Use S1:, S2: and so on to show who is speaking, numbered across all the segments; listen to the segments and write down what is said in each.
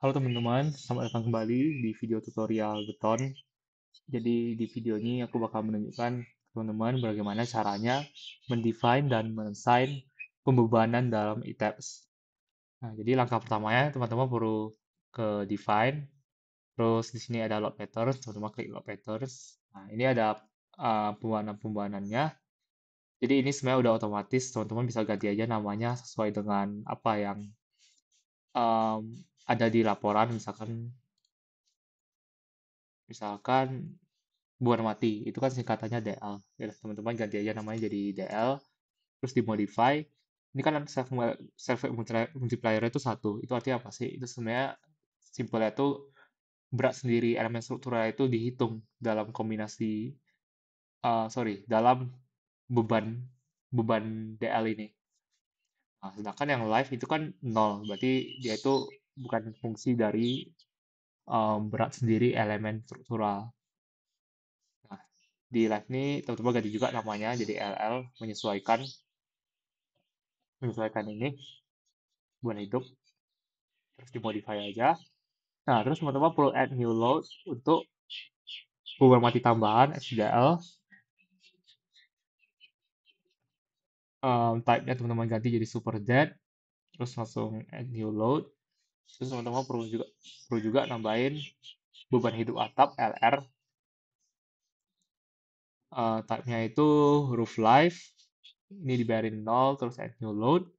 S1: Halo teman-teman, selamat datang kembali di video tutorial beton. Jadi di video ini aku bakal menunjukkan ke teman-teman bagaimana caranya mendefine dan menassign pembebanan dalam ETABS. Nah, jadi langkah pertamanya teman-teman perlu ke define, terus di sini ada load patterns, teman-teman klik load patterns. Nah, ini ada pembebanan-pembebanannya. Jadi ini sebenarnya udah otomatis, teman-teman bisa ganti aja namanya sesuai dengan apa yang um, ada di laporan, misalkan buat mati itu kan singkatannya DL ya teman-teman ganti aja namanya jadi DL terus dimodify ini kan self multiplier itu satu itu artinya apa sih itu sebenarnya simpelnya itu berat sendiri elemen struktural itu dihitung dalam kombinasi dalam beban beban DL ini. Nah, sedangkan yang live itu kan nol berarti dia itu bukan fungsi dari berat sendiri elemen struktural. Nah, di live ini teman-teman ganti juga namanya jadi LL menyesuaikan ini buat hidup terus dimodify aja. Nah, terus teman-teman perlu add new load untuk beban mati tambahan SDL. Type-nya teman-teman ganti jadi super dead, terus langsung add new load. Terus teman-teman perlu juga nambahin beban hidup atap LR. Type-nya itu roof life. Ini dibayarin 0, terus add new load.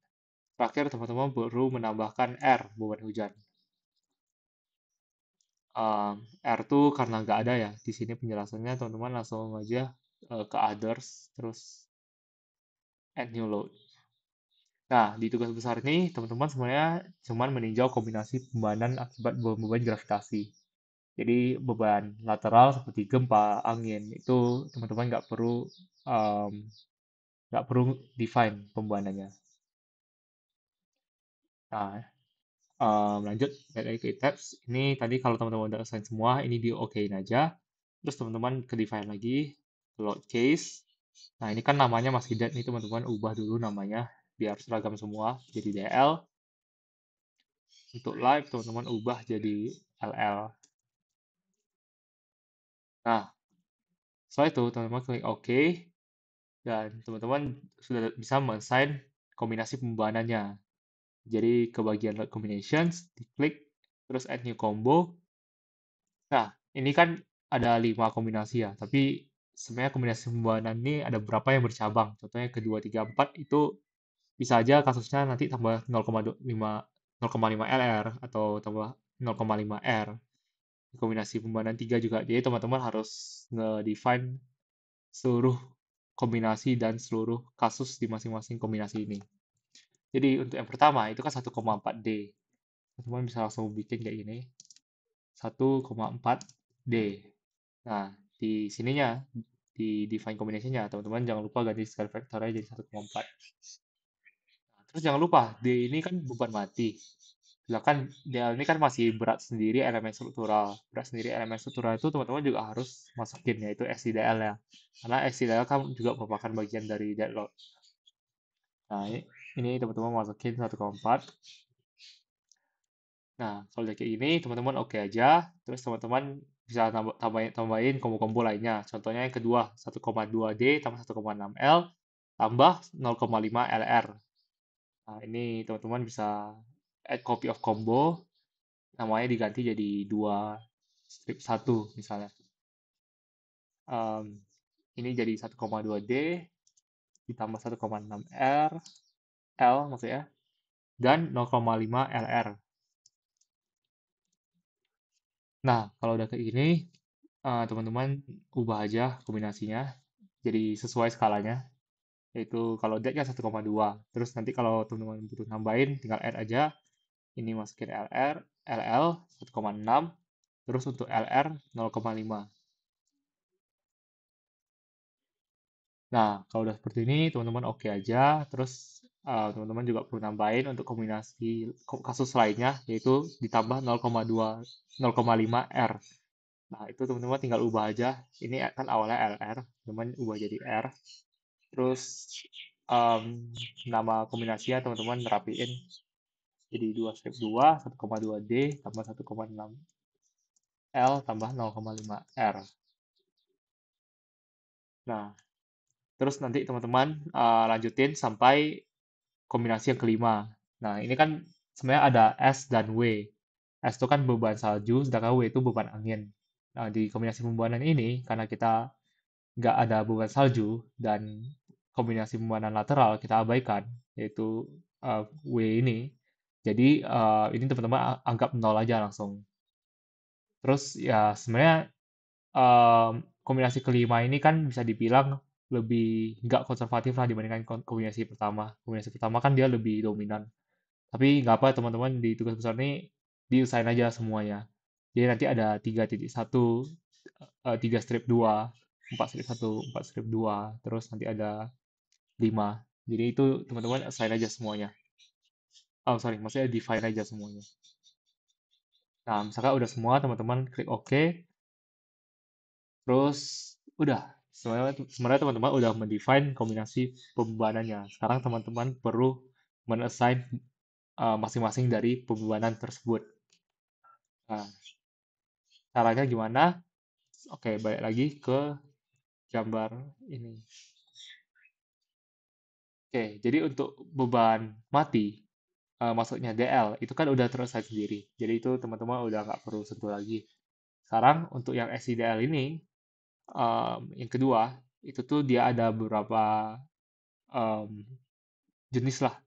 S1: Terakhir teman-teman perlu menambahkan R, beban hujan. R tuh karena nggak ada ya di sini penjelasannya, teman-teman langsung aja ke others, terus add new load. Nah, di tugas besar ini, teman-teman sebenarnya cuman meninjau kombinasi pembebanan akibat beban gravitasi. Jadi beban lateral seperti gempa, angin, itu teman-teman um, nggak perlu define pembebanannya. Nah, lanjut balik lagi ke tabs. Ini tadi kalau teman-teman udah assign semua, ini di okein aja. Terus teman-teman ke define lagi, load case. Nah, ini kan namanya masih dead nih teman-teman, ubah dulu namanya biar seragam semua jadi DL. Untuk live teman-teman ubah jadi LL. Nah, setelah itu teman-teman klik OK dan teman-teman sudah bisa mengassign kombinasi pembebanannya. Jadi ke bagian load combinations, diklik, terus add new combo. Nah, ini kan ada 5 kombinasi ya, tapi sebenarnya kombinasi pembebanan ini ada beberapa yang bercabang. Contohnya kedua, 3, 4 itu bisa aja kasusnya nanti tambah 0,5 LR atau tambah 0,5 R. Kombinasi pembebanan 3 juga. Jadi teman-teman harus nge-define seluruh kombinasi dan seluruh kasus di masing-masing kombinasi ini. Jadi untuk yang pertama itu kan 1,4D. Teman-teman bisa langsung bikin kayak gini. 1,4D. Nah, di sininya, di define combination-nya, teman-teman jangan lupa ganti scale factor-nya jadi 1,4. Nah, terus jangan lupa, D ini kan beban mati. Sedangkan DL ini kan masih berat sendiri elemen struktural. Berat sendiri elemen struktural itu teman-teman juga harus masukin, yaitu SIDL ya. Karena SIDL kan juga merupakan bagian dari dead load. Nah, ini teman-teman masukin 1,4. Nah, kalau udah kayak gini, teman-teman oke aja. Terus teman-teman bisa tambahin combo-combo lainnya. Contohnya yang kedua, 1,2D tambah 1,6L tambah 0,5 LR. Nah, ini teman-teman bisa add copy of combo, namanya diganti jadi 2 strip 1 misalnya. Ini jadi 1,2D ditambah 1,6 L maksudnya, dan 0,5 LR. Nah, kalau udah kayak gini, teman-teman ubah aja kombinasinya jadi sesuai skalanya, yaitu kalau dead kan 1,2, terus nanti kalau teman-teman butuh nambahin tinggal add aja, ini masukin LL 1,6, terus untuk LR 0,5. Nah, kalau udah seperti ini, teman-teman oke aja. Terus teman-teman juga perlu nambahin untuk kombinasi kasus lainnya, yaitu ditambah 0,2, 0,5 R. Nah, itu teman-teman tinggal ubah aja. Ini kan awalnya LR, teman-teman ubah jadi R. Terus nama kombinasinya teman-teman rapiin. Jadi 2 strip 2, 1,2 D tambah 1,6 L tambah 0,5 R. Nah, terus nanti teman-teman lanjutin sampai kombinasi yang kelima. Nah, ini kan sebenarnya ada S dan W. S itu kan beban salju, sedangkan W itu beban angin. Nah, di kombinasi pembuahan ini, karena kita nggak ada beban salju dan kombinasi pembuahan lateral kita abaikan, yaitu W ini. Jadi ini teman-teman anggap nol aja langsung. Terus ya sebenarnya kombinasi kelima ini kan bisa dibilang lebih nggak konservatif lah dibandingkan kombinasi pertama. Kombinasi pertama kan dia lebih dominan. Tapi nggak apa teman-teman di tugas besar ini diusahain aja semuanya. Jadi nanti ada 3.1, 3 strip 2, 4 strip 1, 4 strip 2, terus nanti ada 5. Jadi itu teman-teman assign aja semuanya. Oh sorry, maksudnya define aja semuanya. Nah, misalkan udah semua, teman-teman klik OK, terus udah. Sebenarnya teman-teman udah mendefine kombinasi pembebanannya. Sekarang teman-teman perlu men-assign masing-masing dari pembebanan tersebut. Nah, caranya gimana? Oke, balik lagi ke gambar ini. Oke, jadi untuk beban mati, maksudnya DL, itu kan udah terassign sendiri. Jadi itu teman-teman udah nggak perlu sentuh lagi. Sekarang untuk yang SIDL ini, yang kedua, itu tuh dia ada beberapa em, jenis lah.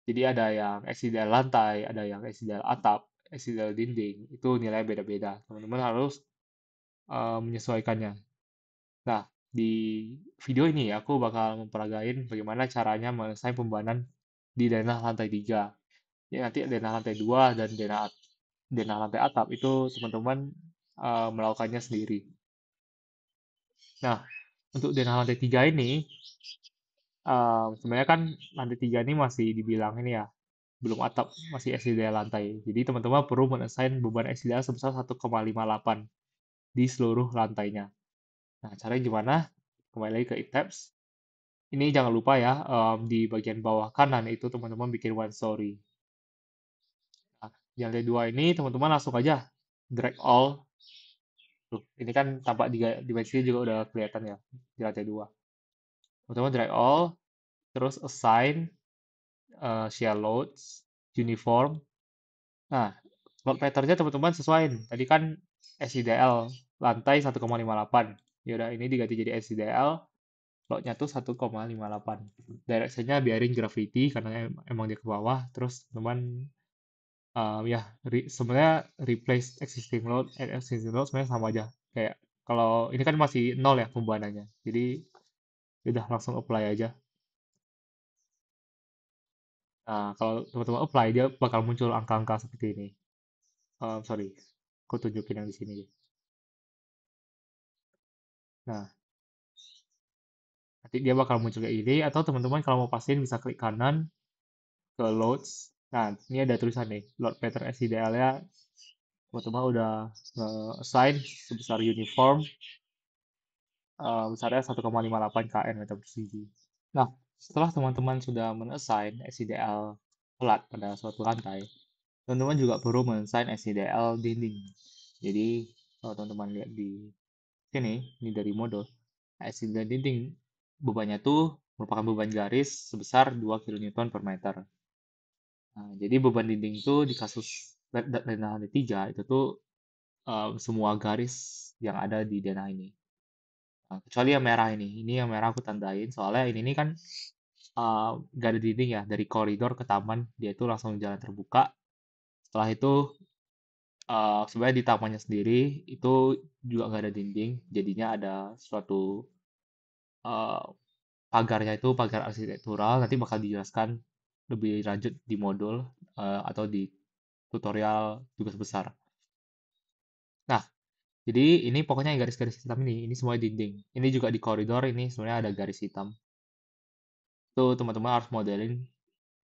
S1: Jadi ada yang SIDL lantai, ada yang SIDL atap, SIDL dinding. Itu nilainya beda-beda. Teman-teman harus menyesuaikannya. Nah, di video ini aku bakal memperagain bagaimana caranya menyelesaikan pembebanan di denah lantai 3. Ya, nanti denah lantai 2 dan denah lantai atap itu teman-teman melakukannya sendiri. Nah, untuk denah lantai 3 ini, sebenarnya kan lantai 3 ini masih dibilang ini ya, belum atap, masih SIDL lantai. Jadi teman-teman perlu men-assign beban SIDL sebesar 1,58 di seluruh lantainya. Nah, caranya gimana? Kembali lagi ke tabs. Ini jangan lupa ya, di bagian bawah kanan itu teman-teman bikin one story. Nah, di lantai 2 ini teman-teman langsung aja drag all. Tuh, ini kan tampak dimensi juga udah kelihatan ya di lantai 2. Teman-teman drag all, terus assign share loads, uniform. Nah, load pattern-nya teman-teman sesuaiin. Tadi kan SIDL lantai 1,58. Ya udah ini diganti jadi SIDL, load-nya tuh 1,58. Direction-nya biarin gravity karena emang dia ke bawah. Terus teman ya sebenarnya replace existing load and existing load sebenarnya sama aja. Kayak kalau ini kan masih nol ya pembebanannya. Jadi udah langsung apply aja. Nah, kalau teman-teman apply dia bakal muncul angka-angka seperti ini. Sorry, aku tunjukin yang di sini. Nah, nanti dia bakal muncul kayak ini, atau teman-teman kalau mau pastiin bisa klik kanan ke loads. Nah, ini ada tulisan nih, load pattern SIDL-nya teman-teman udah assign sebesar uniform, besarnya 1,58 kN meter persegi. Nah, setelah teman-teman sudah men-assign SIDL flat pada suatu lantai, teman-teman juga perlu men-assign SIDL dinding. Jadi, kalau teman-teman lihat di sini, ini dari modul, SIDL dinding bebannya tuh merupakan beban garis sebesar 2 kN per meter. Nah, jadi beban dinding itu di kasus denah lantai 3 itu tuh semua garis yang ada di denah ini. Nah, kecuali yang merah ini yang merah aku tandain soalnya ini kan nggak ada dinding ya, dari koridor ke taman dia itu langsung jalan terbuka. Setelah itu sebenarnya di tamannya sendiri itu juga nggak ada dinding, jadinya ada suatu uh, pagarnya itu pagar arsitektural, nanti bakal dijelaskan lebih lanjut di modul atau di tutorial tugas besar. Nah, jadi ini pokoknya yang garis-garis hitam ini semua dinding. Ini juga di koridor ini sebenarnya ada garis hitam. Itu teman-teman harus modelin,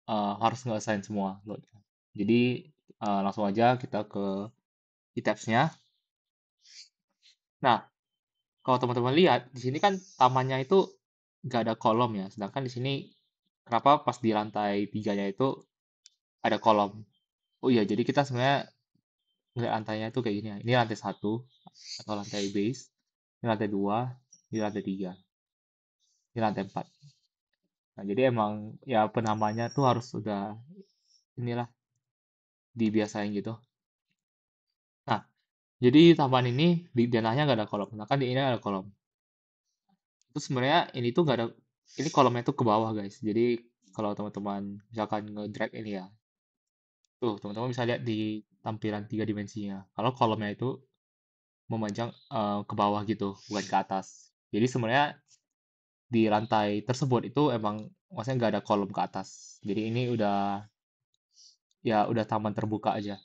S1: harus nge-assign semua loadnya. Jadi langsung aja kita ke tabs-nya. Nah, kalau teman-teman lihat di sini kan tamannya itu nggak ada kolom ya, sedangkan di sini kenapa pas di lantai 3-nya itu ada kolom. Oh iya, jadi kita sebenarnya ngeliat lantainya tuh kayak gini ya. Ini lantai satu atau lantai base. Ini lantai dua, ini lantai tiga, ini lantai empat. Nah, jadi emang ya penamanya tuh harus udah inilah dibiasain gitu. Nah, jadi taman ini di denahnya nggak ada kolom. Nah, kan di ini ada kolom. Itu sebenarnya ini tuh nggak ada, ini kolomnya tuh ke bawah guys. Jadi kalau teman-teman misalkan nge-drag ini ya, tuh teman-teman bisa lihat di tampilan tiga dimensinya. Kalau kolomnya itu memanjang ke bawah gitu, bukan ke atas. Jadi sebenarnya di lantai tersebut itu emang maksudnya nggak ada kolom ke atas. Jadi ini udah taman terbuka aja.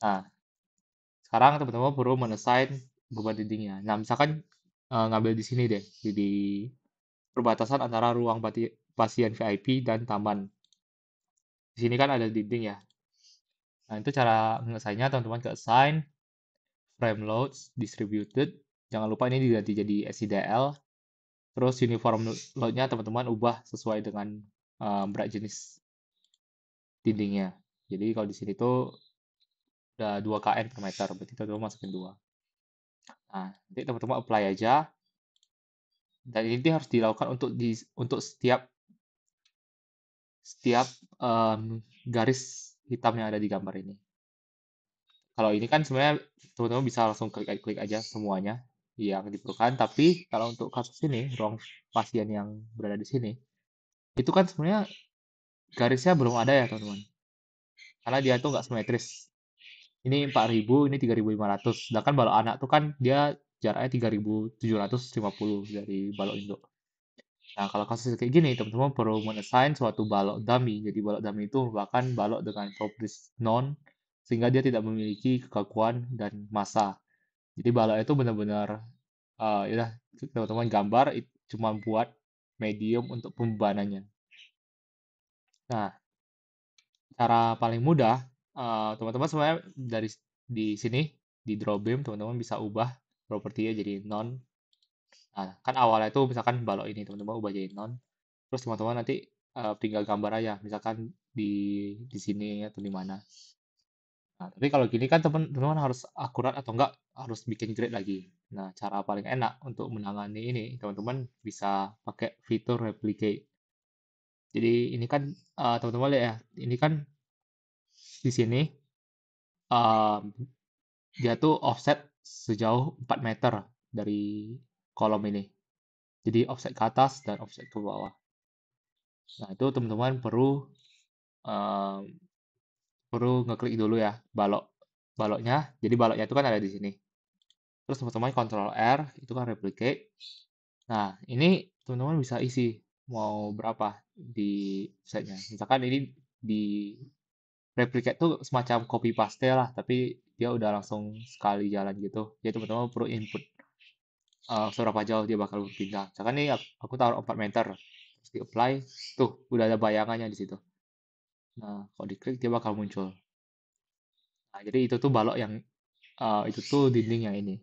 S1: Nah, sekarang teman-teman perlu mendesain beban dindingnya. Nah, misalkan ngambil di sini deh, di perbatasan antara ruang pasien VIP dan taman. Di sini kan ada dinding ya. Nah, itu cara ngesainnya teman-teman ke assign, frame loads, distributed. Jangan lupa ini diganti jadi SIDL. Terus uniform load-nya teman-teman ubah sesuai dengan berat jenis dindingnya. Jadi kalau di sini tuh udah 2 kN per meter, berarti teman-teman masukin 2. Nah, nanti teman-teman apply aja. Dan ini harus dilakukan untuk setiap garis hitam yang ada di gambar ini. Kalau ini kan sebenarnya teman-teman bisa langsung klik aja semuanya yang diperlukan. Tapi kalau untuk kasus ini, ruang pasien yang berada di sini, itu kan sebenarnya garisnya belum ada ya teman-teman. Karena dia tuh nggak simetris. Ini 4.000, ini 3.500. Sedangkan balok anak tuh kan dia jaraknya 3.750 dari balok induk. Nah, kalau kasus kayak gini, teman-teman perlu men-assign suatu balok dummy. Jadi balok dummy itu merupakan balok dengan properties non, sehingga dia tidak memiliki kekakuan dan massa. Jadi balok itu benar-benar, ya teman-teman gambar cuma buat medium untuk pembebanannya. Nah, cara paling mudah, teman-teman sebenarnya di sini, di draw beam, teman-teman bisa ubah propertinya jadi non. Nah, kan awalnya itu misalkan balok ini, teman-teman ubah jadi non. Terus teman-teman nanti tinggal gambar aja, misalkan di sini atau di mana. Nah, tapi kalau gini kan teman-teman harus akurat atau enggak harus bikin grid lagi. Nah, cara paling enak untuk menangani ini, teman-teman bisa pakai fitur replicate. Jadi ini kan teman-teman lihat ya, ini kan di sini em, dia tuh offset sejauh 4 meter dari kolom ini. Jadi offset ke atas dan offset ke bawah. Nah, itu teman-teman em, perlu ngeklik dulu ya baloknya. Jadi baloknya itu kan ada di sini. Terus teman-teman Ctrl R, itu kan replicate. Nah, ini teman-teman bisa isi mau berapa di setnya. Misalkan ini di replicate tuh semacam copy paste lah, tapi dia udah langsung sekali jalan gitu. Jadi teman-teman perlu input seberapa jauh dia bakal berpindah. Misalkan nih aku taruh 4 meter, terus di apply, tuh udah ada bayangannya di situ. Nah, kalau diklik dia bakal muncul. Nah, jadi itu tuh balok yang itu tuh dinding yang ini.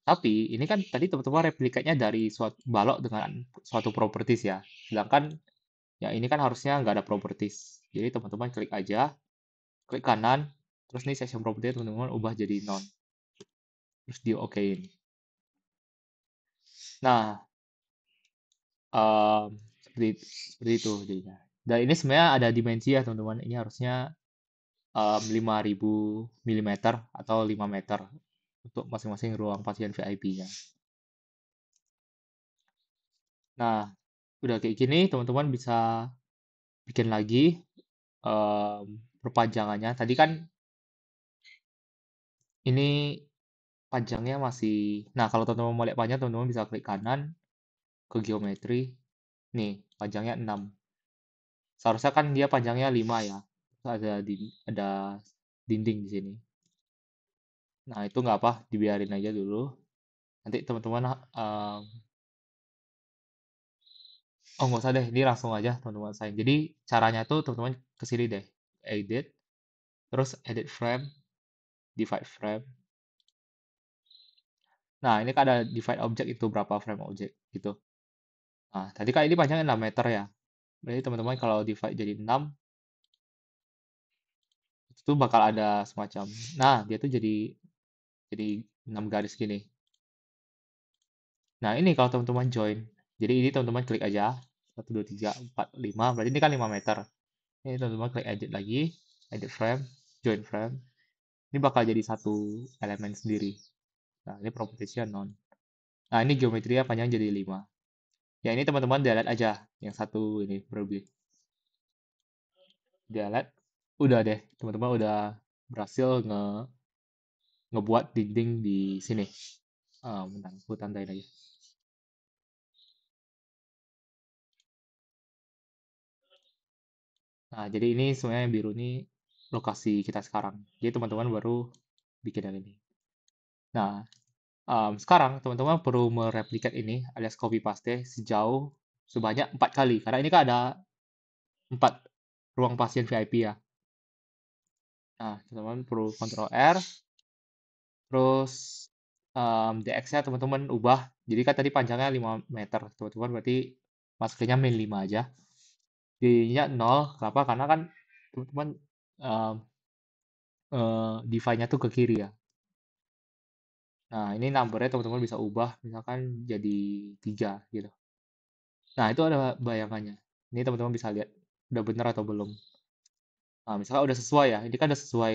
S1: Tapi ini kan tadi teman-teman replikatnya dari suatu balok dengan suatu properties ya. Sedangkan yang ini kan harusnya nggak ada properties. Jadi teman-teman klik aja, klik kanan, terus nih section property teman-teman ubah jadi none. Terus di okein. Nah, seperti itu jadinya. Dan ini sebenarnya ada dimensi ya teman-teman. Ini harusnya 5.000 mm atau 5 meter untuk masing-masing ruang pasien VIP-nya. Nah, udah kayak gini teman-teman bisa bikin lagi perpanjangannya. Tadi kan ini panjangnya masih. Nah, kalau teman-teman mau lihat panjang, teman-teman bisa klik kanan ke geometri. Nih, panjangnya 6. Seharusnya kan dia panjangnya 5 ya. Terus ada dinding di sini. Nah, itu nggak apa, dibiarin aja dulu. Nanti teman-teman oh nggak usah deh, ini langsung aja teman-teman sign. Jadi caranya tuh teman-teman ke sini deh, edit, terus edit frame, divide frame. Nah, ini kan ada divide object itu berapa frame object gitu. Nah, tadi kan ini panjangnya 6 meter ya. Berarti teman-teman kalau divide jadi 6, itu bakal ada semacam, nah dia tuh jadi 6 garis gini. Nah ini kalau teman-teman join, jadi ini teman-teman klik aja, 1, 2, 3, 4, 5, berarti ini kan 5 meter. Ini teman-teman klik edit lagi, edit frame, join frame. Ini bakal jadi satu elemen sendiri. Nah ini propertiesnya non. Nah ini geometrinya panjang jadi 5. Ya ini teman-teman delete aja, yang satu ini berlebih. Delete, udah deh, teman-teman udah berhasil ngebuat dinding di sini. Bentar, aku tandain aja. Nah, jadi ini sebenarnya yang biru ini lokasi kita sekarang. Jadi teman-teman baru bikin yang ini. Nah, sekarang teman-teman perlu mereplikat ini alias copy paste sejauh sebanyak 4 kali. Karena ini kan ada 4 ruang pasien VIP ya. Nah, teman-teman perlu Ctrl R, terus DX-nya teman-teman ubah. Jadi kan tadi panjangnya 5 meter. Teman-teman berarti masukinnya min 5 aja. D-nya 0, kenapa? Karena kan teman-teman um, divide-nya tuh ke kiri ya. Nah, ini number-nya teman-teman bisa ubah, misalkan jadi 3 gitu. Nah, itu ada bayangannya. Ini teman-teman bisa lihat, udah bener atau belum. Nah, misalkan udah sesuai ya, ini kan udah sesuai.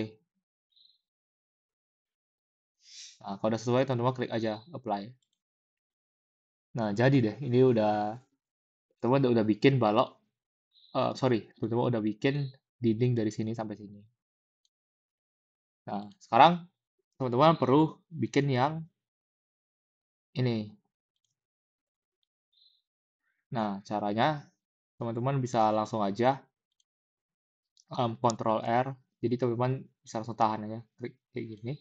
S1: Nah, kalau udah sesuai, teman-teman klik aja, apply. Nah, jadi deh, ini teman-teman udah bikin balok, sorry, teman-teman udah bikin dinding dari sini sampai sini. Nah, sekarang teman-teman perlu bikin yang ini. Nah, caranya teman-teman bisa langsung aja Ctrl R. Jadi teman-teman bisa langsung tahan aja, klik kayak gini.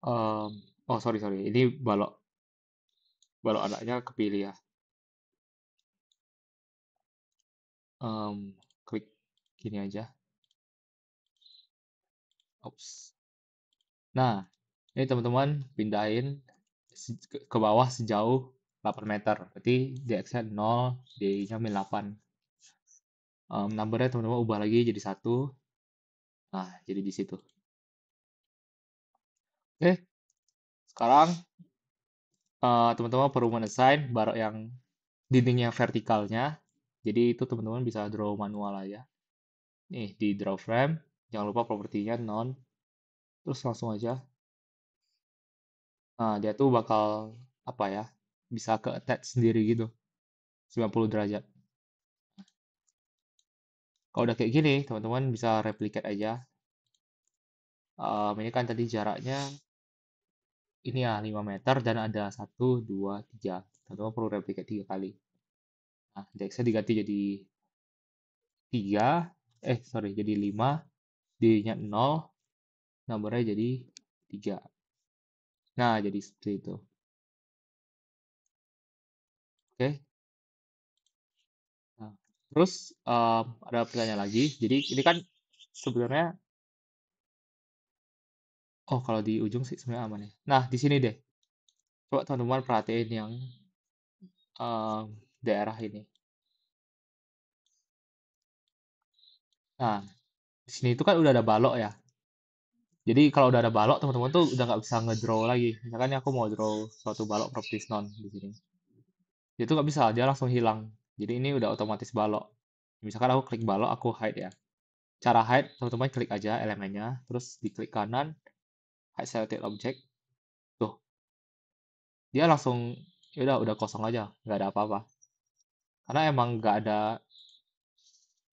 S1: Oh sorry sorry, ini balok balok anaknya kepilih ya. Klik gini aja. Ops. Nah, ini teman-teman pindahin ke bawah sejauh 8 meter. Berarti DX-nya 0, D-nya min 8. Numbernya teman-teman ubah lagi jadi 1. Nah, jadi di situ. Oke, sekarang teman-teman perlu mendesain balok yang dinding yang vertikalnya. Jadi itu teman-teman bisa draw manual aja. Nih, di draw frame. Jangan lupa propertinya non. Terus langsung aja. Nah, dia tuh bakal, apa ya, bisa ke attach sendiri gitu. 90 derajat. Kalau udah kayak gini, teman-teman bisa replicate aja. Ini kan tadi jaraknya, ini ya, 5 meter dan ada 1, 2, 3. Teman-teman perlu replicate 3 kali. Nah, DX-nya diganti jadi 3. Sorry, jadi 5. D-nya 0. Nomornya jadi 3. Nah, jadi seperti itu. Oke. Nah, terus ada pertanyaan lagi. Jadi ini kan sebenarnya, oh kalau di ujung sih sebenarnya aman ya. Nah, di sini deh. Coba teman-teman perhatiin yang daerah ini. Nah, di sini itu kan udah ada balok ya. Jadi kalau udah ada balok, teman-teman tuh udah nggak bisa ngedraw lagi. Misalkan aku mau draw suatu balok properties non di sini. Dia tuh nggak bisa, dia langsung hilang. Jadi ini udah otomatis balok. Misalkan aku klik balok, aku hide ya. Cara hide, teman-teman klik aja elemennya, terus diklik kanan, hide selected object. Tuh, dia langsung, ya udah kosong aja, nggak ada apa-apa. Karena emang nggak ada,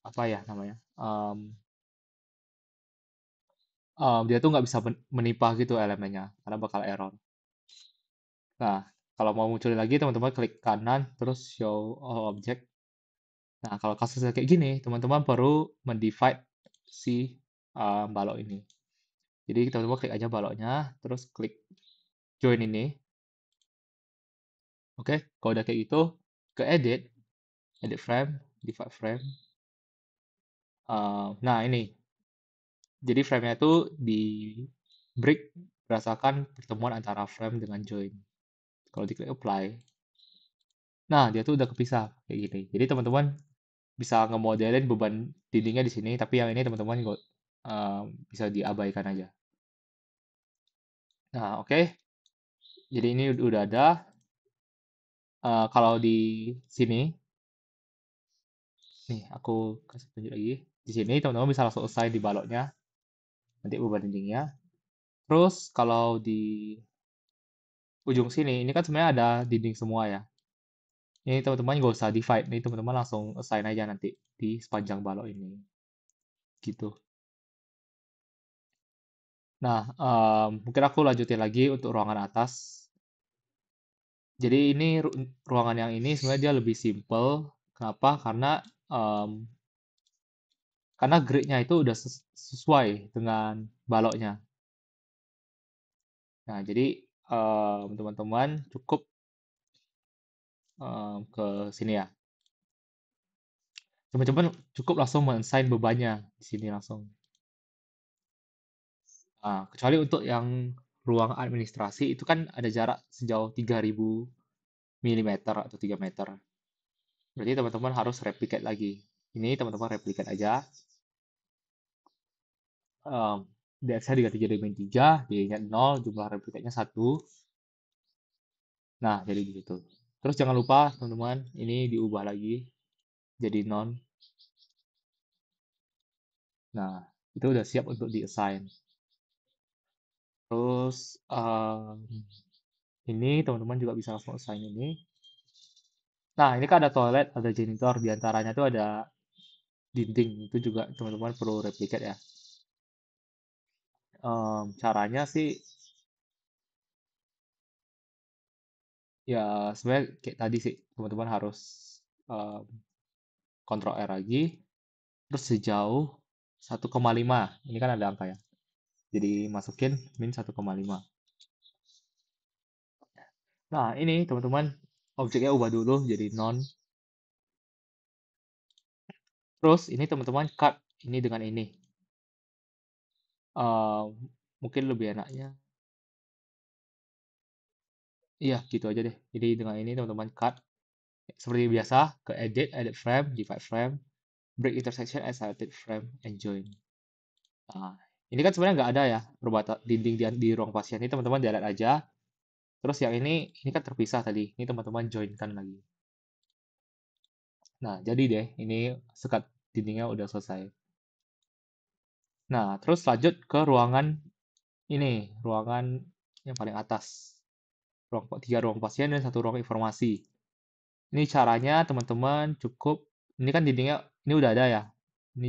S1: apa ya namanya, dia tuh nggak bisa menipah gitu elemennya, karena bakal error. Nah, kalau mau munculin lagi, teman-teman klik kanan, terus show all object. Nah, kalau kasusnya kayak gini, teman-teman perlu mendivide si balok ini. Jadi teman-teman klik aja baloknya, terus klik join ini. Oke, kalau udah kayak gitu, ke edit, edit frame, divide frame. Nah, ini. Jadi frame-nya itu di break berdasarkan pertemuan antara frame dengan join. Kalau diklik apply, Nah, dia tuh udah kepisah kayak gini. Jadi teman-teman bisa ngemodelin beban dindingnya di sini, tapi yang ini teman-teman nggak bisa diabaikan aja. Nah, oke. Jadi ini udah ada. Kalau di sini, nih aku kasih tunjuk lagi. Di sini teman-teman bisa langsung assign di baloknya, nanti beban dindingnya. Terus kalau di ujung sini, ini kan sebenarnya ada dinding semua ya. Ini teman-teman nggak usah divide, ini teman-teman langsung assign aja nanti di sepanjang balok ini. Gitu. Nah, mungkin aku lanjutin lagi untuk ruangan atas. Jadi ini ruangan yang ini sebenarnya dia lebih simple. Kenapa? Em, karena grid-nya itu udah sesuai dengan baloknya. Nah, jadi teman-teman cukup ke sini ya. Teman-teman cukup langsung men-assign bebannya di sini langsung. Nah, kecuali untuk yang ruang administrasi itu kan ada jarak sejauh 3000 mm atau 3 meter. Berarti teman-teman harus replicate lagi. Ini teman-teman replicate aja. Um, DX-nya diganti jadi min 3, D-nya 0, jumlah replicate-nya 1. Nah, jadi gitu. Terus jangan lupa teman-teman, ini diubah lagi jadi non. Nah, itu udah siap untuk di-assign. Terus ini teman-teman juga bisa langsung assign ini. Nah, ini kan ada toilet, ada janitor, di antaranya tuh ada dinding. Itu juga teman-teman perlu replicate ya. Caranya sih ya sebenarnya kayak tadi sih, teman-teman harus em, Ctrl R lagi, terus sejauh 1,5. Ini kan ada angka ya. Jadi masukin min 1,5. Nah, ini teman-teman objeknya ubah dulu jadi non. Terus ini teman-teman cut ini dengan ini. Eh, Mungkin lebih enaknya. Iya, gitu aja deh. Jadi dengan ini teman-teman cut. Seperti biasa, ke edit, edit frame, divide frame, break intersection as selected frame, and join. Nah, ini kan sebenarnya nggak ada ya perbatasan dinding di ruang pasien ini teman-teman lihat aja. Terus yang ini kan terpisah tadi. Ini teman-teman joinkan lagi. Nah, jadi deh, ini sekat dindingnya udah selesai. Nah, terus lanjut ke ruangan ini, ruangan yang paling atas. Tiga ruang pasien dan satu ruang informasi. Ini caranya teman-teman cukup, ini kan dindingnya, ini udah ada ya. Ini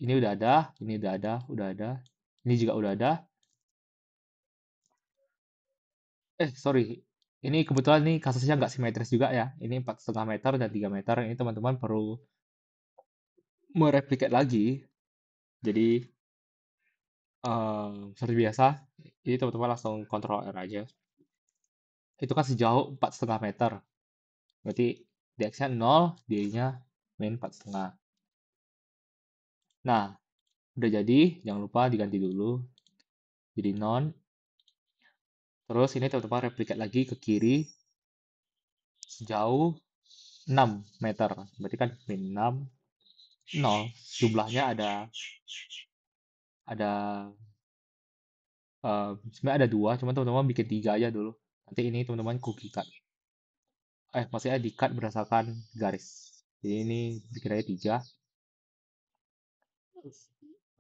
S1: ini udah ada, ini udah ada. Ini juga udah ada. Sorry. Ini kebetulan nih kasusnya nggak simetris juga ya. Ini 4,5 meter dan 3 meter. Ini teman-teman perlu mereplikat lagi. Jadi seperti biasa, ini teman-teman langsung kontrol R aja. Itu kan sejauh 4,5 meter. Berarti DX-nya 0, D-nya min 4,5. Nah, udah jadi, jangan lupa diganti dulu. Jadi non. Terus ini teman-teman replikat lagi ke kiri sejauh 6 meter. Berarti kan min 6, 0. Jumlahnya ada sebenarnya ada 2, cuma teman-teman bikin 3 aja dulu. Nanti ini teman-teman cookie cut. Maksudnya di cut berdasarkan garis. Jadi ini bikin aja 3.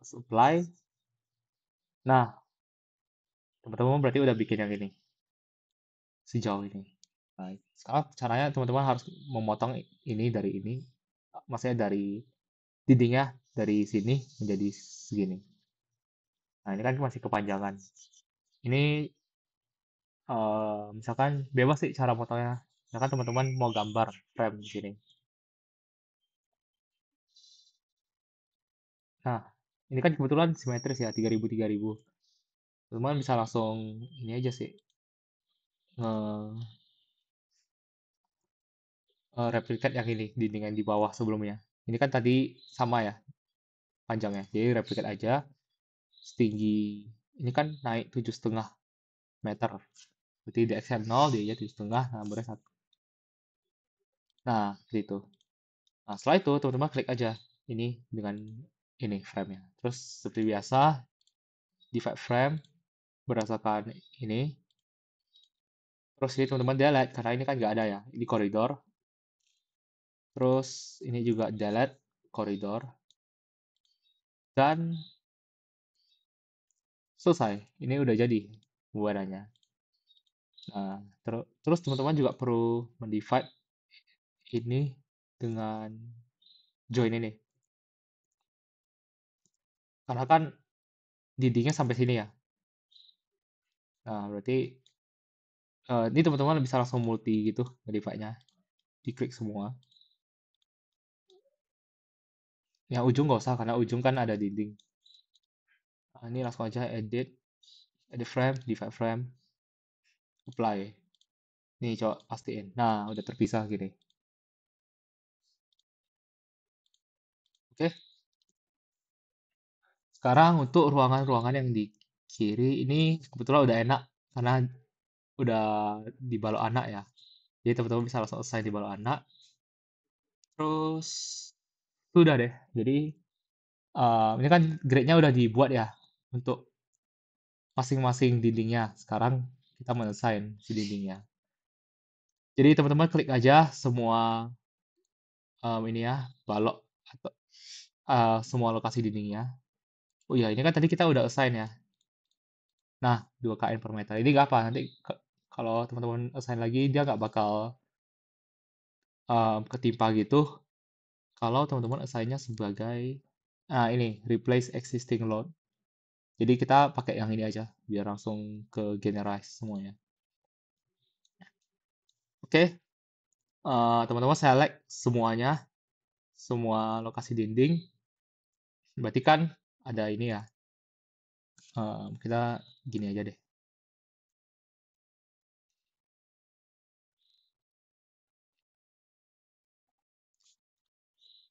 S1: Apply. Nah, teman-teman berarti udah bikin yang ini. Sejauh ini. Nah, sekarang caranya teman-teman harus memotong ini dari ini. Maksudnya dari dindingnya dari sini menjadi segini. Nah, ini kan masih kepanjangan. Ini misalkan bebas sih cara potongnya. Misalkan teman-teman mau gambar frame di sini. Nah, ini kan kebetulan simetris ya, 3000 Teman-teman bisa langsung ini aja sih. Replicate yang ini, dinding yang di bawah sebelumnya. Ini kan tadi sama ya panjangnya. Jadi replicate aja setinggi ini kan naik 7,5 meter. Berarti DX-nya 0, dia 7,5, nomornya 1. Nah, seperti itu. Nah, setelah itu teman-teman klik aja ini dengan ini frame-nya. Terus seperti biasa, divide frame berdasarkan ini. Terus ini teman-teman delete karena ini kan nggak ada ya. Ini koridor. Terus ini juga delete koridor. Dan selesai. Ini udah jadi pembuatannya. Nah, terus teman-teman juga perlu mendivide ini dengan join ini. Karena kan dindingnya sampai sini ya. Nah, berarti ini teman-teman bisa langsung multi gitu modify-nya. Diklik semua. Yang ujung nggak usah karena ujung kan ada dinding. Nah, ini langsung aja edit frame, divide frame, apply. Nih coba pastiin. Nah, udah terpisah gini. Oke. Sekarang untuk ruangan-ruangan yang di kiri ini kebetulan udah enak karena udah di balok anak ya. Jadi teman-teman bisa langsung assign di balok anak. Terus sudah deh. Jadi ini kan grade-nya udah dibuat ya untuk masing-masing dindingnya. Sekarang kita men-assign si dindingnya. Jadi teman-teman klik aja semua ini ya balok atau semua lokasi dindingnya. Oh iya, ini kan tadi kita udah assign ya. Nah, 2 KN per meter. Ini nggak apa, nanti kalau teman-teman assign lagi dia nggak bakal ketimpa gitu kalau teman-teman assign-nya sebagai ini replace existing load. Jadi kita pakai yang ini aja biar langsung ke generalize semuanya. Oke, teman-teman select semuanya, semua lokasi dinding. Berarti kan ada ini ya. Kita gini aja deh.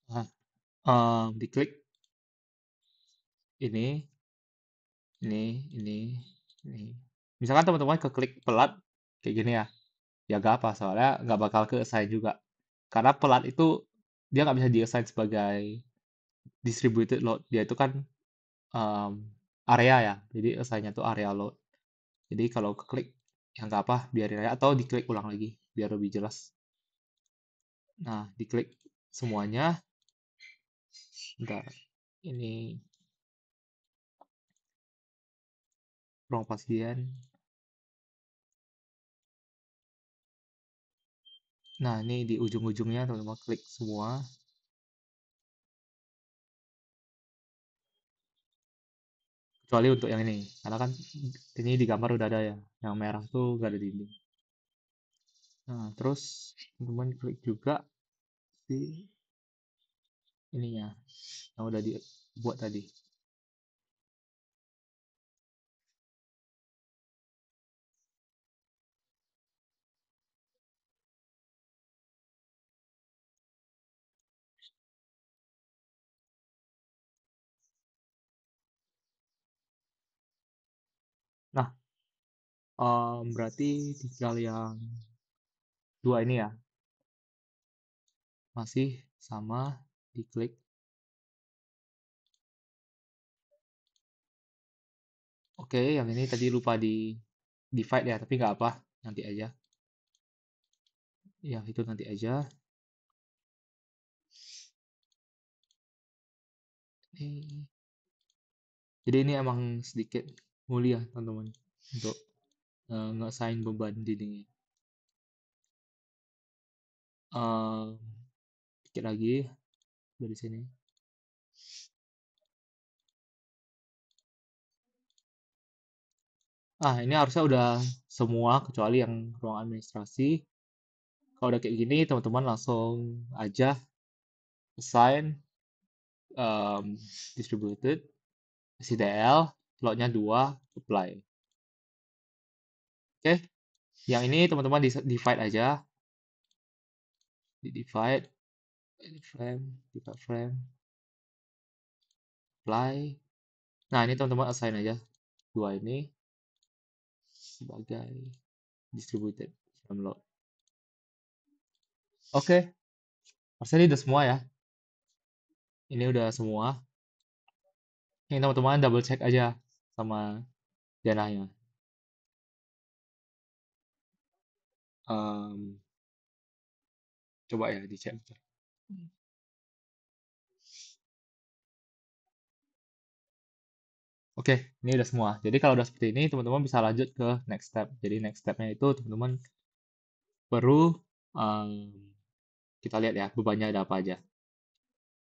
S1: Nah, diklik ini, ini, ini, ini. Misalkan teman-teman keklik pelat kayak gini ya, ya gak apa, soalnya nggak bakal ke assign juga. Karena pelat itu dia nggak bisa di-assign sebagai distributed load. Dia itu kan um, area ya, jadi assign-nya tuh area load. Jadi kalau keklik ya nggak apa, biarin aja atau diklik ulang lagi biar lebih jelas. Nah, diklik semuanya. Bentar, ini ruang pasien. Nah, ini di ujung-ujungnya teman-teman klik semua. Kecuali untuk yang ini. Karena kan ini di gambar udah ada ya. Yang merah tuh gak ada dinding. Nah, terus teman-teman klik juga di ininya. Yang udah dibuat tadi. Nah, berarti tinggal yang dua ini ya. Masih sama, diklik. Oke, yang ini tadi lupa di divide ya, tapi nggak apa, nanti aja. Yang itu nanti aja. Ini. Jadi ini emang sedikit mulia, teman-teman, untuk nge-assign beban dindingnya. Ehm, Dikit lagi dari sini. Ini harusnya udah semua kecuali yang ruang administrasi. Kalau udah kayak gini, teman-teman langsung aja assign distributed SIDL, slotnya 2, apply. Oke, yang ini teman-teman divide aja. Di divide, edit frame, divide frame, apply. Nah, ini teman-teman assign aja. Dua ini sebagai distributed frame load. Oke, Harusnya ini udah semua ya. Ini udah semua. Ini teman-teman double check aja sama dananya. Em, Coba ya dicek. Oke, ini udah semua. Jadi kalau udah seperti ini, teman-teman bisa lanjut ke next step. Jadi next stepnya itu teman-teman perlu em, kita lihat ya bebannya ada apa aja.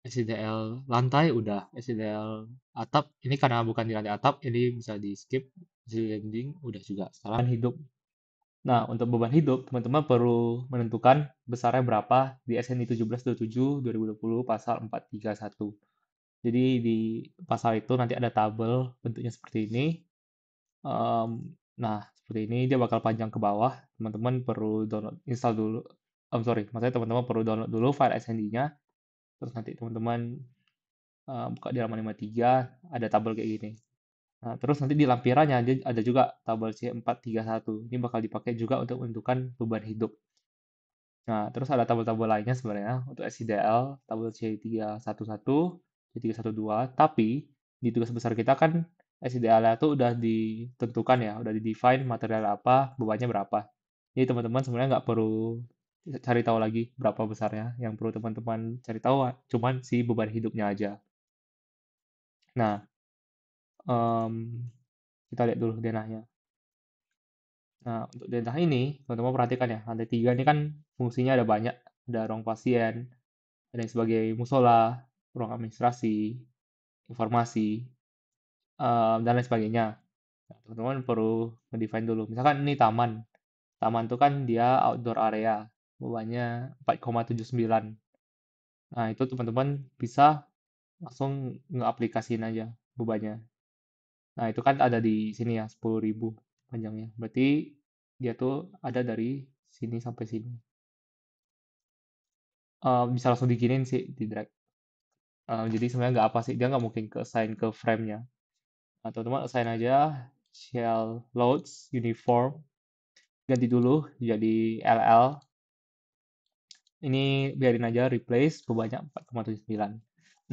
S1: SIDL lantai udah, SIDL atap ini karena bukan di lantai atap, ini bisa di skip. SIDL dinding udah juga. Sekarang hidup. Nah, untuk beban hidup, teman-teman perlu menentukan besarnya berapa di SNI 1727 2020 pasal 431. Jadi di pasal itu nanti ada tabel bentuknya seperti ini. Em, nah, seperti ini dia bakal panjang ke bawah. Teman-teman perlu download, install dulu. Sorry, maksudnya teman-teman perlu download dulu file SND-nya. Terus nanti teman-teman buka di halaman 53, ada tabel kayak gini. Nah, terus nanti di lampirannya ada juga tabel C431. Ini bakal dipakai juga untuk menentukan beban hidup. Nah, terus ada tabel-tabel lainnya sebenarnya untuk SIDL, tabel C311, C312, tapi di tugas besar kita kan SIDL itu udah ditentukan ya, udah di-define material apa, bebannya berapa. Jadi teman-teman sebenarnya nggak perlu cari tahu lagi berapa besarnya. Yang perlu teman-teman cari tahu cuman si beban hidupnya aja. Nah, em, kita lihat dulu denahnya. Nah, untuk denah ini, teman-teman perhatikan ya, lantai 3 ini kan fungsinya ada banyak. Ada ruang pasien, ada yang sebagai musola, ruang administrasi, informasi, dan lain sebagainya. Nah, teman-teman perlu ngedefine dulu. Misalkan ini taman. Taman itu kan dia outdoor area, bebannya 4,79. Nah, itu teman-teman bisa langsung ngeaplikasiin aja bebannya. Nah, itu kan ada di sini ya, 10.000 panjangnya. Berarti dia tuh ada dari sini sampai sini. Bisa langsung diginin sih, di drag. Jadi sebenarnya nggak apa sih, dia nggak mungkin ke assign ke frame-nya. Nah, teman-teman assign aja shell loads uniform, ganti dulu jadi LL. Ini biarin aja replace bebannya 4,79.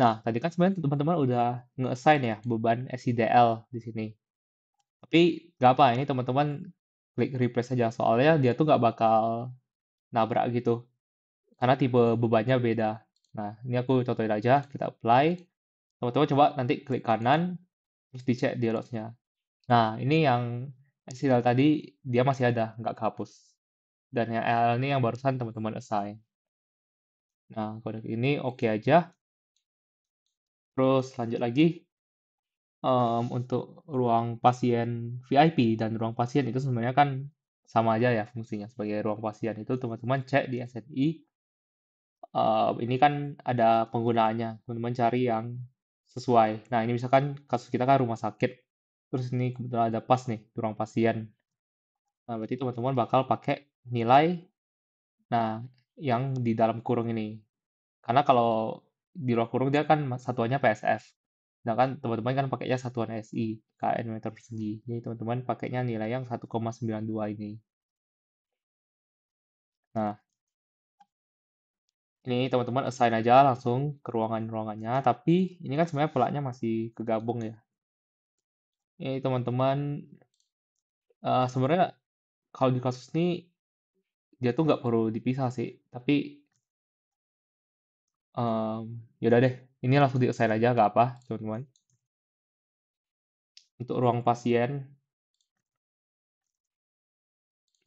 S1: Nah, tadi kan sebenarnya teman-teman udah nge-assign ya beban SIDL di sini. Tapi nggak apa, ini teman-teman klik replace aja, soalnya dia tuh nggak bakal nabrak gitu, karena tipe bebannya beda. Nah, ini aku contohin aja, kita apply. Teman-teman coba nanti klik kanan, terus dicek dialognya. Nah, ini yang SQL tadi dia masih ada, nggak kehapus. Dan yang LL ini yang barusan teman-teman assign. Nah, kode ini oke aja. Terus lanjut lagi untuk ruang pasien VIP dan ruang pasien itu sebenarnya kan sama aja ya fungsinya sebagai ruang pasien itu teman-teman cek di SNI. Ini kan ada penggunaannya, teman-teman cari yang sesuai. Nah, ini misalkan kasus kita kan rumah sakit. Terus ini kebetulan ada pas nih, di ruang pasien. Nah, berarti teman-teman bakal pakai nilai, nah, yang di dalam kurung ini. Karena kalau di luar kurung dia kan satuannya PSF. Sedangkan teman-teman kan pakainya satuan SI, KN meter persegi. Jadi teman-teman pakainya nilai yang 1,92 ini. Nah, ini teman-teman assign aja langsung ke ruangan-ruangannya. Tapi ini kan sebenarnya pelaknya masih kegabung ya. Ini teman-teman sebenarnya kalau di kasus ini dia tuh nggak perlu dipisah sih. Tapi yaudah deh, ini langsung di-assign aja, nggak apa, teman-teman. Untuk ruang pasien,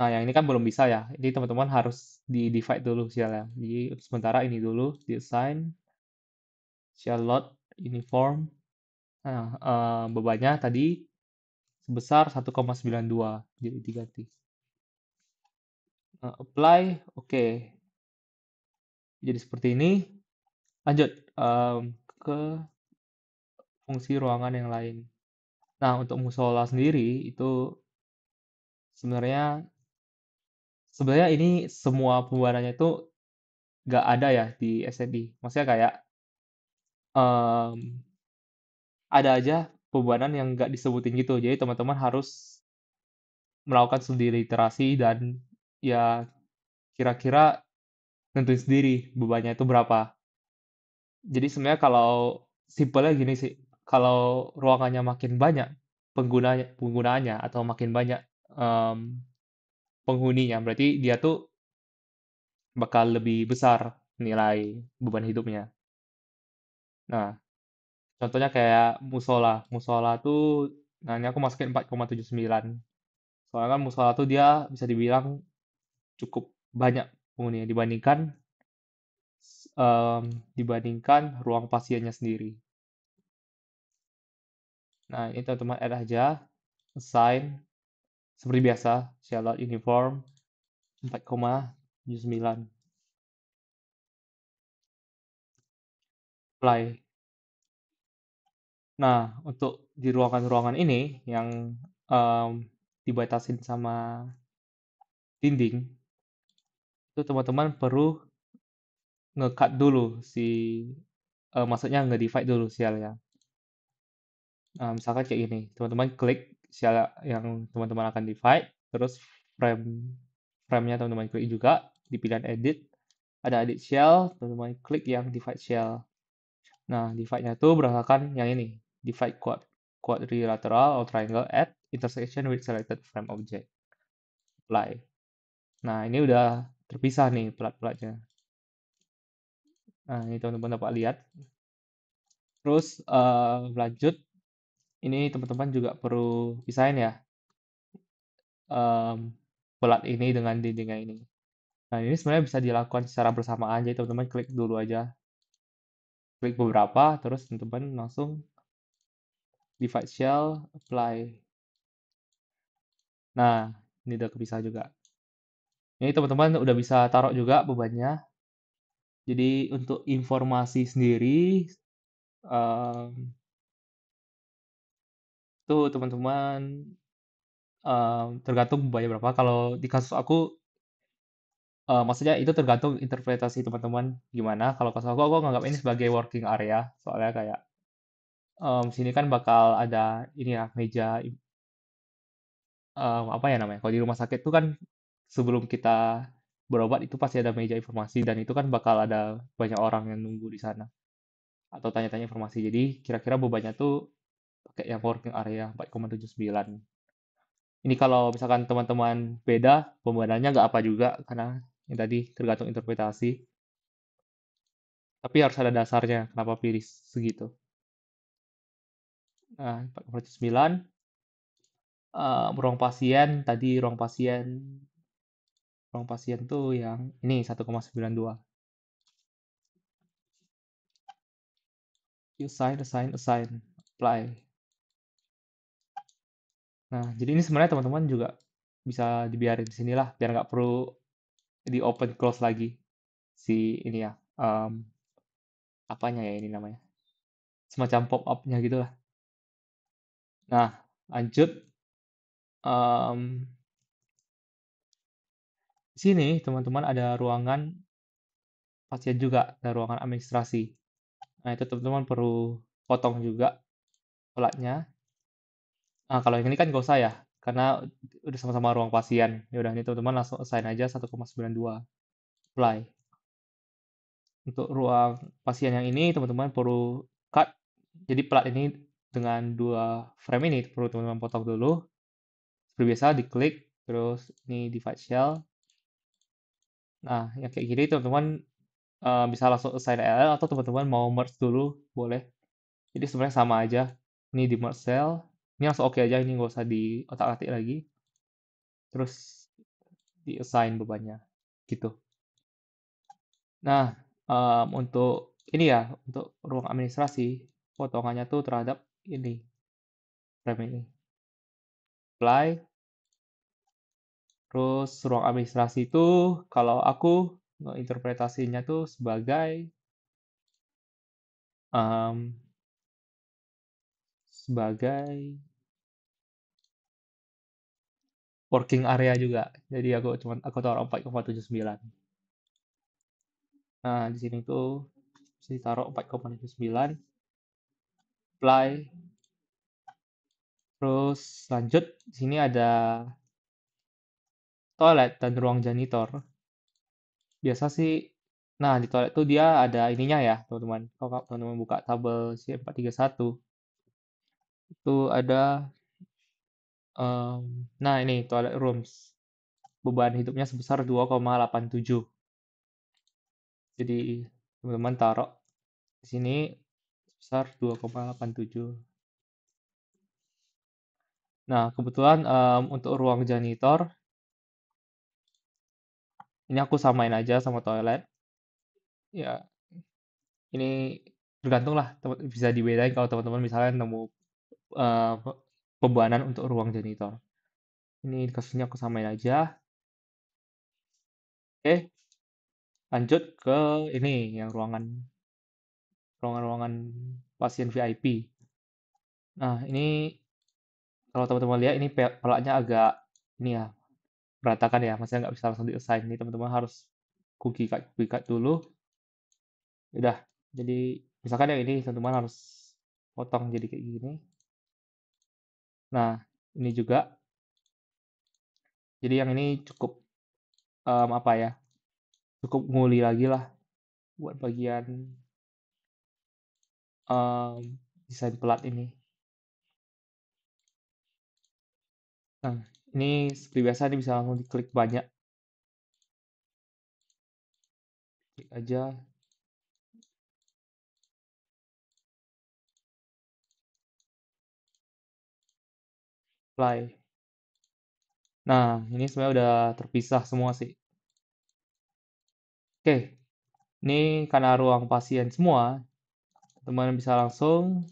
S1: nah yang ini kan belum bisa ya. Ini teman-teman harus di-divide dulu sialnya. Jadi untuk sementara ini dulu, di-assign, shell load, uniform. Nah, bebannya tadi sebesar 1,92, jadi diganti. Apply, oke. Jadi seperti ini. Lanjut ke fungsi ruangan yang lain. Nah, untuk musola sendiri itu sebenarnya sebenarnya ini semua pembuatannya itu nggak ada ya di SNI. Maksudnya kayak em, ada aja pembuatan yang nggak disebutin gitu. Jadi teman-teman harus melakukan studi literasi dan ya kira-kira nentuin sendiri bebannya itu berapa. Jadi sebenarnya kalau simpelnya gini sih, kalau ruangannya makin banyak penggunaannya atau makin banyak em, penghuninya, berarti dia tuh bakal lebih besar nilai beban hidupnya. Nah, contohnya kayak musola. Musola tuh, nah ini aku masukin 4,79. Soalnya kan musola tuh dia bisa dibilang cukup banyak penghuninya dibandingkan ruang pasiennya sendiri. Nah, ini teman-teman add aja, assign, seperti biasa, shell uniform 4,79. Apply. Nah, untuk di ruangan-ruangan ini yang em, dibatasin sama dinding, itu teman-teman perlu nge-cut dulu maksudnya nge-divide dulu shell-nya. Nah, misalkan kayak gini, teman-teman klik shell yang teman-teman akan divide, terus frame-nya teman-teman klik juga di pilihan edit, ada edit shell, teman-teman klik yang divide shell. Nah, divide-nya tuh berdasarkan yang ini, divide quadrilateral or triangle at intersection with selected frame object. Apply. Nah, ini udah terpisah nih pelat-pelatnya. Nah, ini teman-teman dapat lihat. Terus lanjut, ini teman-teman juga perlu pisahin ya em, pelat ini dengan dindingnya ini. Nah, ini sebenarnya bisa dilakukan secara bersamaan, jadi teman-teman klik dulu aja. Klik beberapa, terus teman-teman langsung divide shell, apply. Nah, ini udah kepisah juga. Ini teman-teman udah bisa taruh juga bebannya. Jadi untuk informasi sendiri, em, tuh teman-teman tergantung bebannya berapa. Kalau di kasus aku, maksudnya itu tergantung interpretasi teman-teman gimana. Kalau kasus aku nganggap ini sebagai working area. Soalnya kayak sini kan bakal ada ini ya meja apa ya namanya? Kalau di rumah sakit tuh kan sebelum kita berobat itu pasti ada meja informasi dan itu kan bakal ada banyak orang yang nunggu di sana atau tanya-tanya informasi. Jadi kira-kira bebannya tuh pakai yang working area 4,79. Ini kalau misalkan teman-teman beda, pembebanannya nggak apa juga karena yang tadi tergantung interpretasi. Tapi harus ada dasarnya kenapa pilih segitu. Nah, 4,79. Ruang pasien tadi ruang pasien tuh yang ini 1,92. Assign, apply. Nah, jadi ini sebenarnya teman-teman juga bisa dibiarin di sinilah biar nggak perlu di open close lagi si ini ya, apanya ya ini namanya, semacam pop up-nya gitu lah. Nah, lanjut, em, di sini teman-teman ada ruangan pasien juga, ada ruangan administrasi. Nah, itu teman-teman perlu potong juga pelatnya. Nah, kalau yang ini kan nggak usah ya, karena udah sama-sama ruang pasien. Ya udah, ini teman-teman langsung assign aja 1,92. Apply. Untuk ruang pasien yang ini teman-teman perlu cut. Jadi plat ini dengan dua frame ini perlu teman-teman potong dulu. Seperti biasa diklik, terus ini divide shell. Nah, yang kayak gini teman-teman bisa langsung assign LL atau teman-teman mau merge dulu, boleh. Jadi sebenarnya sama aja. Ini di merge cell. Ini langsung oke aja, ini nggak usah di otak-atik lagi. Terus di assign bebannya. Gitu. Nah, untuk ini ya, untuk ruang administrasi, potongannya tuh terhadap ini, frame ini. Apply. Terus ruang administrasi itu kalau aku interpretasinya tuh em, sebagai working area juga. Jadi aku taruh 4,79. Nah, di sini tuh bisa ditaruh 4,79. Apply. Terus lanjut di sini ada toilet dan ruang janitor. Biasa sih Nah, di toilet tuh dia ada ininya ya, teman-teman. Kalau teman-teman buka tabel C431, itu ada, nah ini toilet rooms. Beban hidupnya sebesar 2,87. Jadi, teman-teman taruh di sini sebesar 2,87. Nah, kebetulan untuk ruang janitor, ini aku samain aja sama toilet. Ya, ini tergantung lah, bisa dibedain kalau teman-teman misalnya nemu eh, bebanan untuk ruang janitor. Ini kasusnya aku samain aja. Oke, lanjut ke ini yang ruangan-ruangan pasien VIP. Nah, ini kalau teman-teman lihat ini pelaknya agak ini ya, berantakan ya, maksudnya nggak bisa langsung di-assign. Ini teman-teman harus cookie cut dulu. Udah, jadi misalkan yang ini teman-teman harus potong jadi kayak gini. Nah, ini juga. Jadi yang ini cukup apa ya? Cukup nguli lagi lah buat bagian desain pelat ini. Nah, ini seperti biasa ini bisa langsung diklik banyak. Klik aja, apply. Nah, ini sebenarnya udah terpisah semua sih. Oke, ini karena ruang pasien semua, teman bisa langsung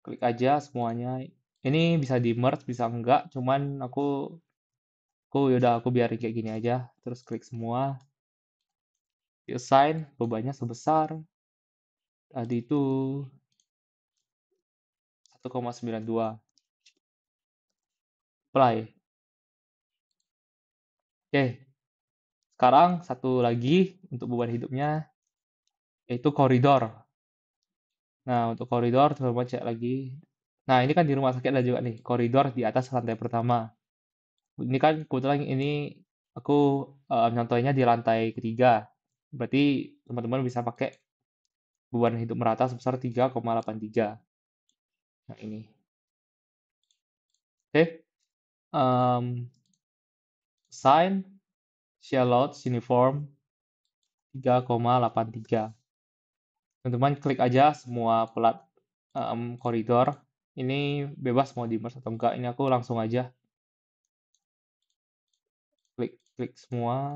S1: klik aja semuanya. Ini bisa di merge, bisa enggak, cuman yaudah aku biarin kayak gini aja. Terus klik semua, di assign, bebannya sebesar tadi itu 1,92. Apply. Oke, sekarang satu lagi untuk beban hidupnya, yaitu koridor. Nah, untuk koridor, coba cek lagi. Nah, ini kan di rumah sakit ada juga nih, koridor di atas lantai pertama. Ini kan kebetulan ini aku nyontohnya di lantai ketiga. Berarti teman-teman bisa pakai beban hidup merata sebesar 3,83. Nah, ini. Oke. Sign, shell out, uniform 3,83. Teman-teman klik aja semua pelat koridor. Ini bebas mau di merge atau enggak. Ini aku langsung aja klik semua.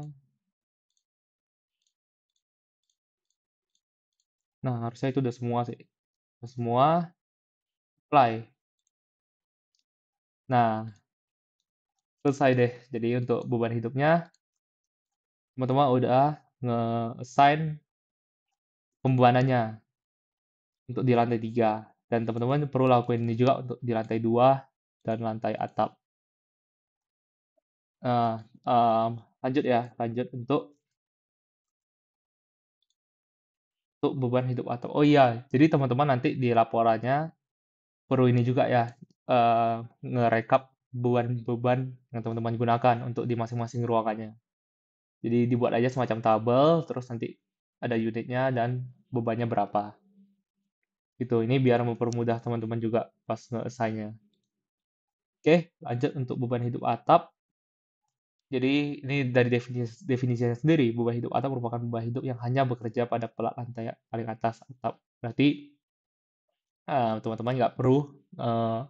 S1: Nah, harusnya itu udah semua sih. Udah semua, apply. Nah, selesai deh. Jadi untuk beban hidupnya, teman-teman udah nge-assign pembebanannya untuk di lantai 3. Dan teman-teman perlu lakuin ini juga untuk di lantai 2 dan lantai atap. Nah, lanjut ya, lanjut untuk beban hidup atap. Oh iya, jadi teman-teman nanti di laporannya perlu ini juga ya, ngerekap beban-beban yang teman-teman gunakan untuk di masing-masing ruangannya. Jadi dibuat aja semacam tabel, terus nanti ada unitnya dan bebannya berapa. Gitu, ini biar mempermudah teman-teman juga pas nge-assign-nya. Oke, lanjut untuk beban hidup atap. Jadi ini dari definisinya sendiri, beban hidup atap merupakan beban hidup yang hanya bekerja pada pelak lantai paling atas atap. Berarti teman-teman nggak perlu eh,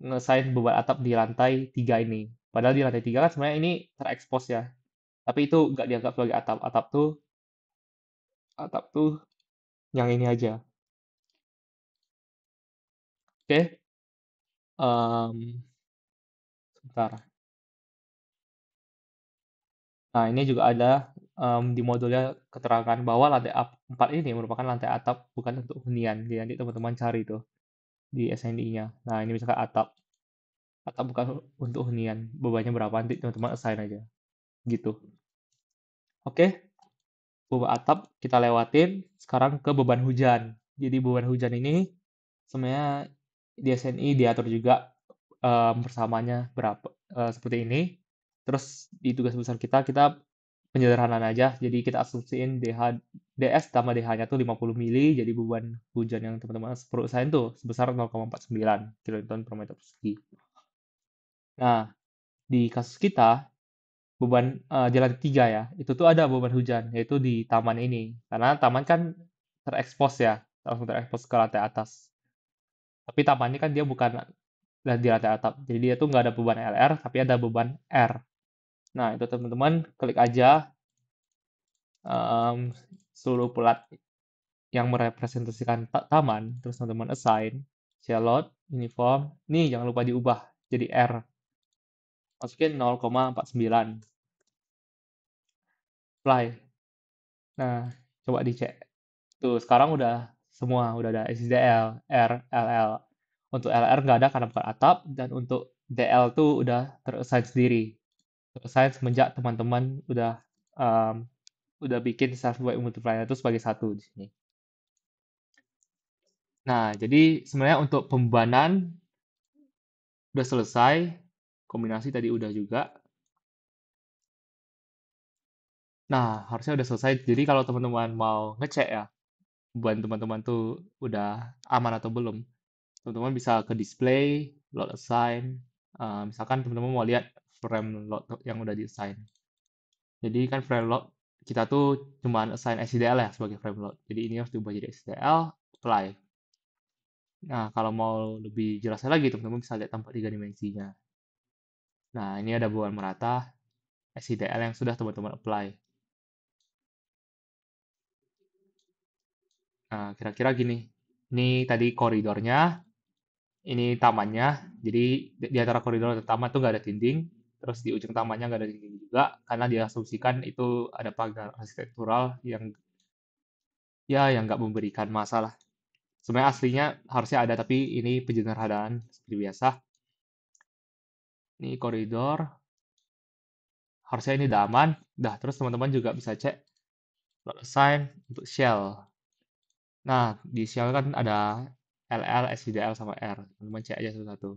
S1: nge-assign beban atap di lantai 3 ini. Padahal di lantai 3 kan sebenarnya ini terekspos ya. Tapi itu nggak dianggap sebagai atap. Atap tuh yang ini aja. Oke, sebentar. Nah, ini juga ada di modulnya keterangan bahwa lantai 4 ini merupakan lantai atap, bukan untuk hunian. Jadi nanti teman-teman cari tuh di SNI-nya. Nah, ini misalkan atap. Atap bukan untuk hunian. Bebannya berapa nanti teman-teman assign aja. Gitu. Oke, beban atap kita lewatin. Sekarang ke beban hujan. Jadi beban hujan ini sebenarnya di SNI diatur juga bersamanya berapa seperti ini. Terus di tugas besar kita penyederhanaan aja. Jadi kita asumsiin DS tambah DH-nya tuh 50 mili, jadi beban hujan yang teman-teman perlu usahain tuh sebesar 0,49 kilonewton per meter persegi. Nah, di kasus kita, beban di lantai 3 ya, itu tuh ada beban hujan, yaitu di taman ini. Karena taman kan terekspos ya, langsung terekspos ke lantai atas. Tapi taman ini kan dia bukan di lantai atap, jadi dia tuh nggak ada beban LR, tapi ada beban R. Nah, itu teman-teman klik aja seluruh pelat yang merepresentasikan taman, terus teman-teman assign, shell uniform, nih jangan lupa diubah jadi R, masukin 0,49, apply. Nah, coba dicek. Tuh, sekarang udah semua, udah ada SDL, R, LL. Untuk LR nggak ada karena bukan atap, dan untuk DL tuh udah terassign sendiri. Terassign semenjak teman-teman udah bikin self-weight multiplier itu sebagai satu di sini. Nah, jadi sebenarnya untuk pembebanan udah selesai, kombinasi tadi udah juga. Nah, harusnya udah selesai. Jadi kalau teman-teman mau ngecek ya, beban teman-teman tuh udah aman atau belum, teman-teman bisa ke display, load assign. Misalkan teman-teman mau lihat frame load yang udah di-assign. Jadi kan frame load kita tuh cuma assign SCDL ya sebagai frame load. Jadi ini harus diubah jadi SCDL, apply. Nah, kalau mau lebih jelasnya lagi, teman-teman bisa lihat tampak 3 dimensinya. Nah, ini ada beban merata SCDL yang sudah teman-teman apply. Nah, kira-kira gini. Ini tadi koridornya, ini tamannya. Jadi di antara koridor dan taman tuh nggak ada dinding. Terus di ujung tamannya nggak ada dinding juga, karena diasumsikan itu ada pagar arsitektural yang nggak memberikan masalah. Sebenarnya aslinya harusnya ada, tapi ini penyederhanaan seperti biasa. Ini koridor, harusnya ini udah aman. Dah, terus teman-teman juga bisa cek load assign untuk shell. Nah, di shell kan ada LL, SCDL, sama R. Teman-teman cek aja satu-satu.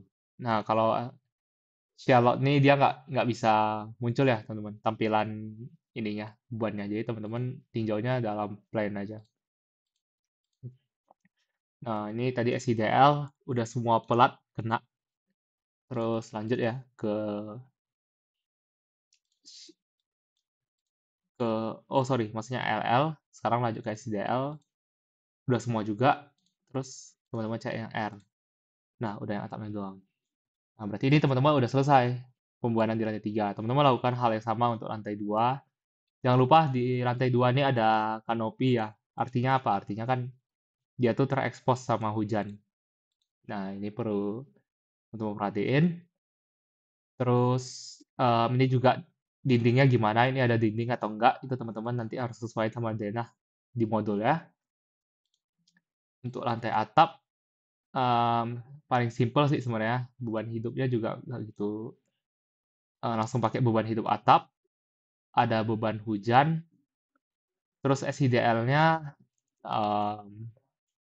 S1: Nah, kalau shell nih dia nggak bisa muncul ya, teman-teman. Tampilan ininya, bebannya. Jadi teman-teman tinjaunya dalam plane aja. Nah, ini tadi SCDL, udah semua pelat kena. Terus lanjut ya ke oh sorry, maksudnya LL. Sekarang lanjut ke SCDL. Udah semua juga. Terus teman-teman cek yang R. Nah, udah yang atapnya doang. Nah, berarti ini teman-teman udah selesai pembuanan di lantai 3. Teman-teman lakukan hal yang sama untuk lantai 2. Jangan lupa di lantai 2 ini ada kanopi ya. Artinya apa? Artinya kan dia tuh terekspos sama hujan. Nah, ini perlu untuk perhatiin. Terus ini juga dindingnya gimana? Ini ada dinding atau enggak? Itu teman-teman nanti harus sesuai sama denah di modul ya. Untuk lantai atap, paling simpel sih sebenarnya. Beban hidupnya juga nggak gitu langsung pakai beban hidup atap. Ada beban hujan. Terus SIDL-nya,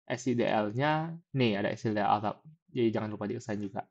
S1: SIDL-nya nih ada SIDL atap. Jadi jangan lupa diusahain juga.